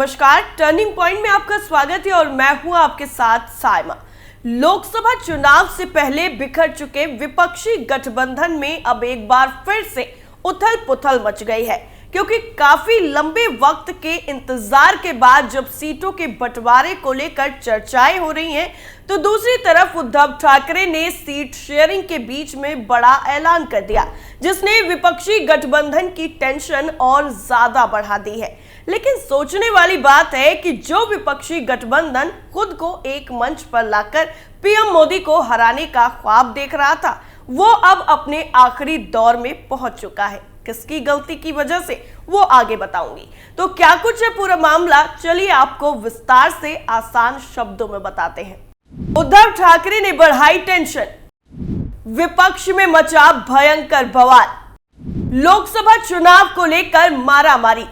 नमस्कार, turning point में आपका स्वागत है और मैं हूं आपके साथ साइमा। लोकसभा चुनाव से पहले बिखर चुके विपक्षी गठबंधन में अब एक बार फिर से उथल पुथल मच गई है, क्योंकि काफी लंबे वक्त के इंतजार के बाद जब सीटों के बंटवारे को लेकर चर्चाएं हो रही हैं, तो दूसरी तरफ उद्धव ठाकरे ने सीट शेयरिंग के बीच में बड़ा ऐलान कर दिया, जिसने विपक्षी गठबंधन की टेंशन और ज्यादा बढ़ा दी है। लेकिन सोचने वाली बात है कि जो विपक्षी गठबंधन खुद को एक मंच पर लाकर पीएम मोदी को हराने का ख्वाब देख रहा था, वो अब अपने आखिरी दौर में पहुंच चुका है। किसकी गलती की वजह से, वो आगे बताऊंगी। तो क्या कुछ है पूरा मामला, चलिए आपको विस्तार से आसान शब्दों में बताते हैं। उद्धव ठाकरे ने बढ़ाई टेंशन, विपक्ष में मचा भयंकर बवाल, लोकसभा चुनाव को लेकर मारामारी,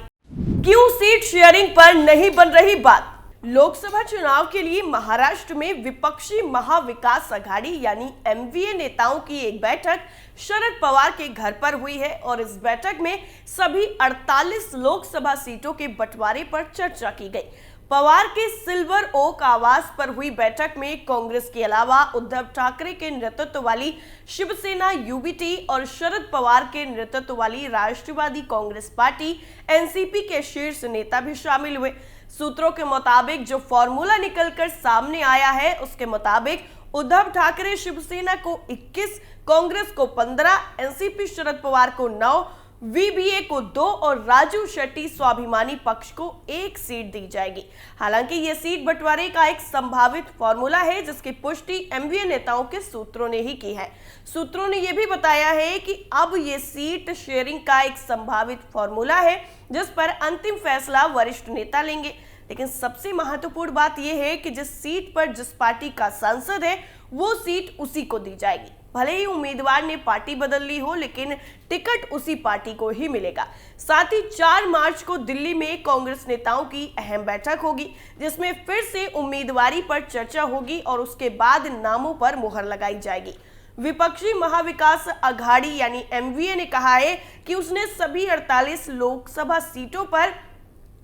क्यों सीट शेयरिंग पर नहीं बन रही बात। लोकसभा चुनाव के लिए महाराष्ट्र में विपक्षी महाविकास अघाड़ी यानी एमवीए नेताओं की एक बैठक शरद पवार के घर पर हुई है और इस बैठक में सभी 48 लोकसभा सीटों के बंटवारे पर चर्चा की गई। पवार के सिल्वर ओक आवास पर हुई बैठक में कांग्रेस के अलावा उद्धव ठाकरे के नेतृत्व वाली शिवसेना यूबीटी और शरद पवार के नेतृत्व वाली राष्ट्रवादी कांग्रेस पार्टी एनसीपी के शीर्ष नेता भी शामिल हुए। सूत्रों के मुताबिक जो फॉर्मूला निकलकर सामने आया है, उसके मुताबिक उद्धव ठाकरे शिवसेना को 21, कांग्रेस को 15, एनसीपी शरद पवार को 9, वीबीए को 2 और राजू शेट्टी स्वाभिमानी पक्ष को 1 सीट दी जाएगी। हालांकि यह सीट बंटवारे का एक संभावित फॉर्मूला है, जिसकी पुष्टि एमवीए नेताओं के सूत्रों ने ही की है। सूत्रों ने यह भी बताया है कि अब यह सीट शेयरिंग का एक संभावित फॉर्मूला है, जिस पर अंतिम फैसला वरिष्ठ नेता लेंगे। लेकिन सबसे महत्वपूर्ण बात यह है कि जिस सीट पर जिस पार्टी का सांसद है, वो सीट उसी को दी जाएगी। भले ही उम्मीदवार ने पार्टी बदल ली हो, लेकिन टिकट उसी पार्टी को ही मिलेगा। साथ ही 4 मार्च को दिल्ली में कांग्रेस नेताओं की अहम बैठक होगी, जिसमें फिर से उम्मीदवारी पर चर्चा होगी और उसके बाद नामों पर मुहर लगाई जाएगी। विपक्षी महाविकास अघाड़ी यानी एमवीए ने कहा है कि उसने सभी 48 लोकसभा सीटों पर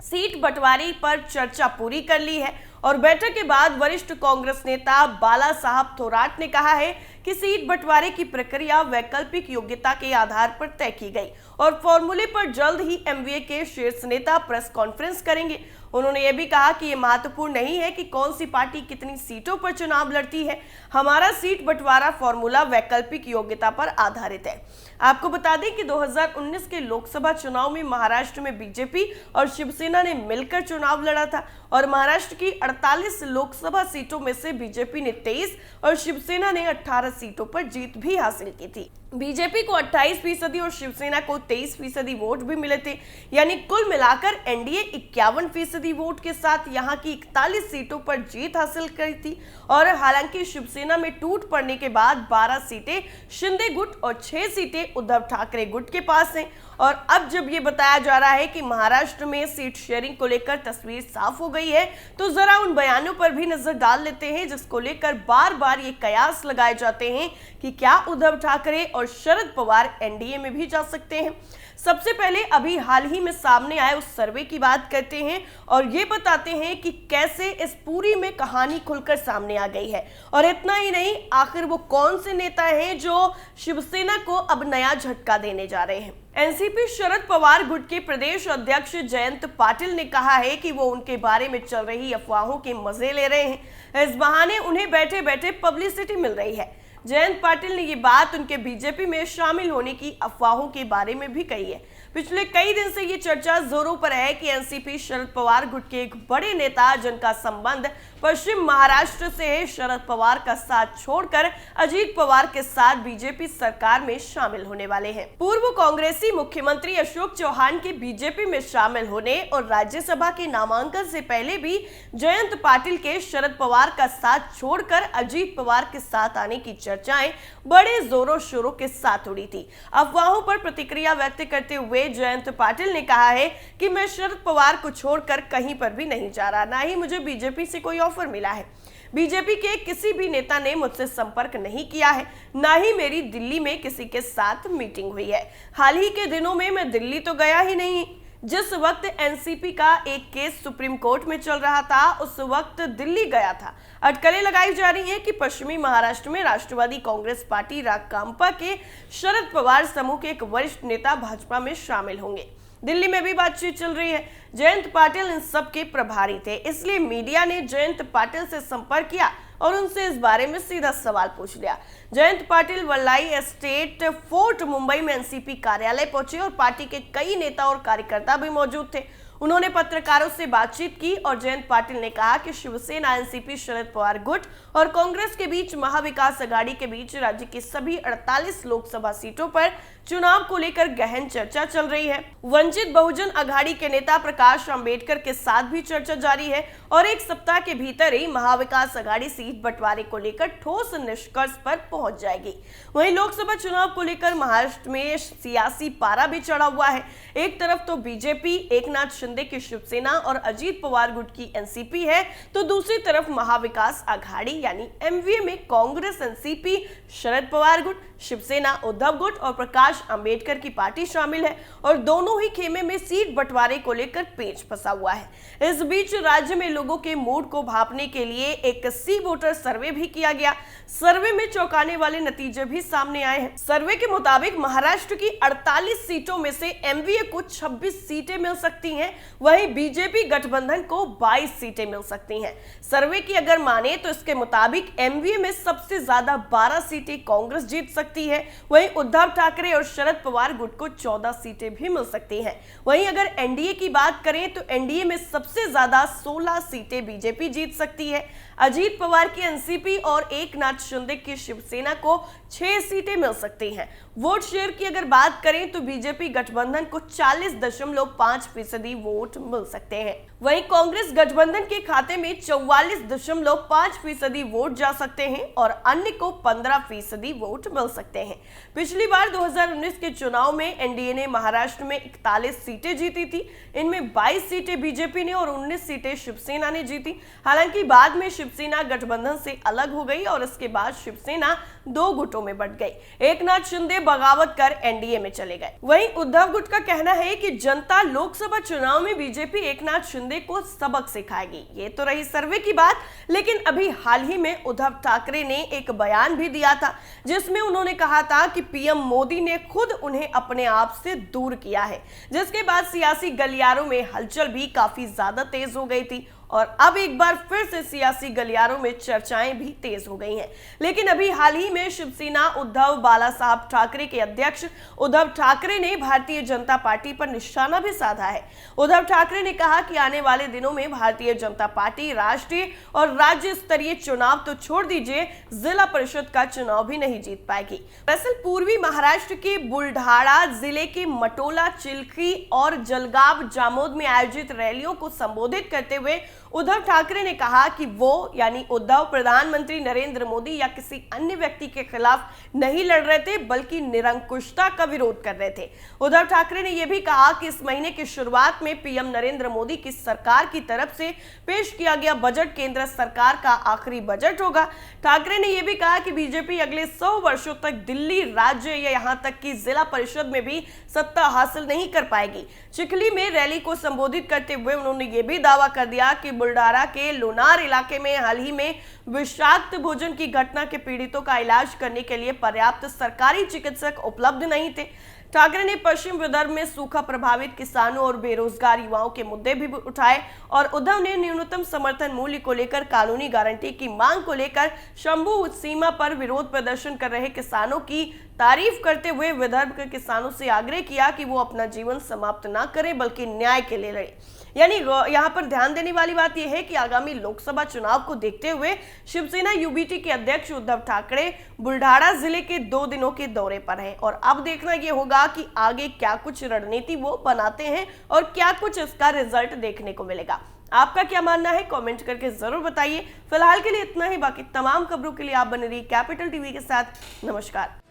सीट बंटवारे पर चर्चा पूरी कर ली है और बैठक के बाद वरिष्ठ कांग्रेस नेता बाला साहब थोराट ने कहा है कि सीट बंटवारे की प्रक्रिया वैकल्पिक योग्यता के आधार पर तय की गई और फॉर्मूले पर जल्द ही एमवीए के शीर्ष नेता प्रेस कॉन्फ्रेंस करेंगे। उन्होंने यह भी कहा कि यह महत्वपूर्ण नहीं है कि कौन सी पार्टी कितनी सीटों पर चुनाव लड़ती है, हमारा सीट बंटवारा फॉर्मूला वैकल्पिक योग्यता पर आधारित है। आपको बता दें कि 2019 के लोकसभा चुनाव में महाराष्ट्र में बीजेपी और शिवसेना ने मिलकर चुनाव लड़ा था और महाराष्ट्र की 48 लोकसभा सीटों में से बीजेपी ने 23 और शिवसेना ने 18 सीटों पर जीत भी हासिल की थी। बीजेपी को 28% और शिवसेना को 23% वोट भी मिले थे, यानी कुल मिलाकर एनडीए 51% वोट के साथ यहां की 41 सीटों पर जीत हासिल करी थी। और हालांकि शिवसेना में टूट पड़ने के बाद 12 सीटें शिंदे गुट और 6 सीटें उद्धव ठाकरे गुट के पास हैं। और अब जब ये बताया जा रहा है कि महाराष्ट्र में सीट शेयरिंग को लेकर तस्वीर साफ हो गई है, तो जरा उन बयानों पर भी नजर डाल लेते हैं, जिसको लेकर बार बार ये कयास लगाए जाते हैं कि क्या उद्धव ठाकरे और शरद पवार एनडीए में भी जा सकते हैं। सबसे पहले अभी हाल ही में सामने आए उस सर्वे की बात करते हैं और ये बताते हैं कि कैसे इस पूरी में कहानी खुलकर सामने आ गई है। और इतना ही नहीं, आखिर वो कौन से नेता हैं जो शिवसेना को अब नया झटका देने जा रहे हैं। एनसीपी शरद पवार गुट के प्रदेश अध्यक्ष जयंत पाटिल ने कहा है कि वो उनके बारे में चल रही अफवाहों के मजे ले रहे हैं। इस बहाने उन्हें बैठे बैठे पब्लिसिटी मिल रही है। जयंत पाटिल ने ये बात उनके बीजेपी में शामिल होने की अफवाहों के बारे में भी कही है। पिछले कई दिन से ये चर्चा जोरों पर है कि एनसीपी शरद पवार गुट के एक बड़े नेता, जिनका संबंध पश्चिम महाराष्ट्र से है, शरद पवार का साथ छोड़कर अजीत पवार के साथ बीजेपी सरकार में शामिल होने वाले हैं। पूर्व कांग्रेसी मुख्यमंत्री अशोक चौहान के बीजेपी में शामिल होने और राज्यसभा के नामांकन से पहले भी जयंत पाटिल के शरद पवार का साथ छोड़कर अजीत पवार के साथ आने की चर्चाएं बड़े जोरों शोरों के साथ उड़ी थी। अफवाहों पर प्रतिक्रिया व्यक्त करते हुए जयंत पाटिल ने कहा है कि मैं शरद पवार को छोड़कर कहीं पर भी नहीं जा रहा, ना ही मुझे बीजेपी से कोई ऑफर मिला है। बीजेपी के किसी भी नेता ने मुझसे संपर्क नहीं किया है, ना ही मेरी दिल्ली में किसी के साथ मीटिंग हुई है। हाल ही के दिनों में मैं दिल्ली तो गया ही नहीं, जिस वक्त एनसीपी का एक केस सुप्रीम कोर्ट में चल रहा था, उस वक्त दिल्ली गया था। अटकलें लगाई जा रही हैं कि पश्चिमी महाराष्ट्र में राष्ट्रवादी कांग्रेस पार्टी राकांपा के शरद पवार समूह के एक वरिष्ठ नेता भाजपा में शामिल होंगे। दिल्ली में भी बातचीत चल रही है। जयंत पाटिल इन सब के प्रभारी थे, इसलिए मीडिया ने जयंत पाटिल से संपर्क किया और उनसे इस बारे में सीधा सवाल पूछ लिया। जयंत पाटिल वल्लाई एस्टेट फोर्ट मुंबई में एनसीपी कार्यालय पहुंचे और पार्टी के कई नेता और कार्यकर्ता भी मौजूद थे। उन्होंने पत्रकारों से बातचीत की और जयंत पाटिल ने कहा कि शिवसेना, एनसीपी, शरद पवार गुट और कांग्रेस के बीच महाविकास अघाड़ी के बीच राज्य की सभी 48 लोकसभा सीटों पर चुनाव को लेकर गहन चर्चा चल रही है। वंचित बहुजन अघाड़ी के नेता प्रकाश अंबेडकर के साथ भी चर्चा जारी है और एक सप्ताह के भीतर ही महाविकास अघाड़ी सीट बंटवारे को लेकर ठोस निष्कर्ष पर पहुंच जाएगी। वहीं लोकसभा चुनाव को लेकर महाराष्ट्र में सियासी पारा भी चढ़ा हुआ है। एक तरफ तो बीजेपी, एकनाथ शिंदे की शिवसेना और अजीत पवार गुट की एनसीपी है, तो दूसरी तरफ महाविकास अघाड़ी यानी एमवीए में कांग्रेस, एनसीपी, शरद पवार गुट, शिवसेना, उद्धव गुट और प्रकाश अंबेडकर की पार्टी शामिल है और दोनों ही खेमे में सीट बंटवारे को लेकर पेच फंसा हुआ है। इस बीच राज्य में लोगों के मूड को भांपने के लिए एक सी वोटर सर्वे भी किया गया। सर्वे में चौंकाने वाले नतीजे भी सामने आए हैं। सर्वे के मुताबिक महाराष्ट्र की 48 सीटों में से एमवीए को 26 सीटें मिल सकती हैं, वहीं बीजेपी गठबंधन को 22 सीटें मिल सकती हैं। सर्वे की अगर माने तो इसके मुताबिक एमवीए में सबसे ज्यादा 12 सीटें कांग्रेस जीत सकती है, वहीं उद्धव ठाकरे और शरद पवार गुट को 14 सीटें भी मिल सकती हैं। वहीं अगर एनडीए की बात करें तो एनडीए में सबसे ज्यादा 16 सीटें बीजेपी जीत सकती है। अजीत पवार की एनसीपी और एकनाथ शिंदे की शिवसेना को 6 सीटें मिल सकती हैं। वोट शेयर की अगर बात करें तो बीजेपी गठबंधन को 40.5% वोट मिल सकते हैं। वहीं कांग्रेस गठबंधन के खाते में 44.5% वोट जा सकते हैं और अन्य को 15% वोट मिल सकते हैं। पिछली बार 2019 के चुनाव में एनडीए ने महाराष्ट्र में 41 सीटें जीती थी। इनमें 22 सीटें बीजेपी ने और 19 सीटें शिवसेना ने जीती। हालांकि बाद में शिवसेना गठबंधन से अलग हो गई और इसके बाद शिवसेना 2 गुटों में बंट गई। एकनाथ शिंदे बगावत कर एनडीए में चले गए। वहीं उद्धव गुट का कहना है कि जनता लोकसभा चुनाव में बीजेपी एकनाथ शिंदे को सबक सिखाएगी। ये तो रही सर्वे की बात, लेकिन अभी हाल ही में उद्धव ठाकरे ने एक बयान भी दिया था जिसमें उन्होंने कहा था कि पीएम मोदी ने खुद उन्हें अपने आप से दूर किया है, जिसके बाद सियासी गलियारों में हलचल भी काफी ज्यादा तेज हो गई थी और अब एक बार फिर से सियासी गलियारों में चर्चाएं भी तेज हो गई हैं। लेकिन अभी हाल ही में शिवसेना उद्धव बाला साहब ठाकरे के अध्यक्ष उद्धव ठाकरे ने भारतीय जनता पार्टी पर निशाना भी साधा है। उद्धव ठाकरे ने कहा कि आने वाले दिनों में भारतीय जनता पार्टी राष्ट्रीय और राज्य स्तरीय चुनाव तो छोड़ दीजिए, जिला परिषद का चुनाव भी नहीं जीत पाएगी। दरअसल पूर्वी महाराष्ट्र के बुलढाणा जिले के मटोला, चिल्खी और जलगांव जामोद में आयोजित रैलियों को संबोधित करते हुए उद्धव ठाकरे ने कहा कि वो यानी उद्धव प्रधानमंत्री नरेंद्र मोदी या किसी अन्य व्यक्ति के खिलाफ नहीं लड़ रहे थे, बल्कि निरंकुशता का विरोध कर रहे थे। उद्धव ठाकरे ने यह भी कहा कि इस महीने की शुरुआत में पीएम नरेंद्र मोदी की सरकार की तरफ से पेश किया गया बजट केंद्र सरकार का आखिरी बजट होगा। ठाकरे ने यह भी कहा कि बीजेपी अगले 100 वर्षों तक दिल्ली, राज्य या यहां तक कि जिला परिषद में भी सत्ता हासिल नहीं कर पाएगी। चिखली में रैली को संबोधित करते हुए उन्होंने यह भी दावा कर दिया कि बुलढाणा के लोनार इलाके में हाल ही में विषाक्त भोजन की घटना के पीड़ितों का इलाज करने के लिए पर्याप्त सरकारी चिकित्सक उपलब्ध नहीं थे। ठाकरे ने पश्चिम विदर्भ में सूखा प्रभावित किसानों और बेरोजगार युवाओं के मुद्दे भी उठाए और उद्धव ने न्यूनतम समर्थन मूल्य को लेकर कानूनी गारंटी की मांग को लेकर शंभू सीमा पर विरोध प्रदर्शन कर रहे किसानों की तारीफ करते हुए विदर्भ के किसानों से आग्रह किया कि वो अपना जीवन समाप्त ना करें बल्कि न्याय के लिए लड़े। यानी यहाँ पर ध्यान देने वाली बात यह है कि आगामी लोकसभा चुनाव को देखते हुए शिवसेना यूबीटी के अध्यक्ष उद्धव ठाकरे बुलढाणा जिले के 2 दिनों के दौरे पर हैं और अब देखना यह होगा कि आगे क्या कुछ रणनीति वो बनाते हैं और क्या कुछ इसका रिजल्ट देखने को मिलेगा। आपका क्या मानना है कमेंट करके जरूर बताइए। फिलहाल के लिए इतना ही, बाकी तमाम खबरों के लिए आप बने रहिए कैपिटल टीवी के साथ। नमस्कार।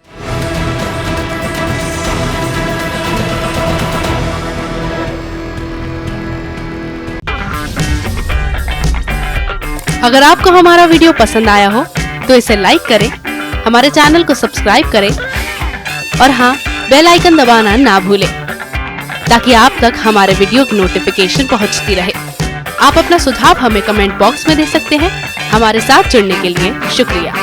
अगर आपको हमारा वीडियो पसंद आया हो तो इसे लाइक करें, हमारे चैनल को सब्सक्राइब करें और हाँ, बेल आइकन दबाना ना भूलें। ताकि आप तक हमारे वीडियो की नोटिफिकेशन पहुंचती रहे। आप अपना सुझाव हमें कमेंट बॉक्स में दे सकते हैं। हमारे साथ जुड़ने के लिए शुक्रिया।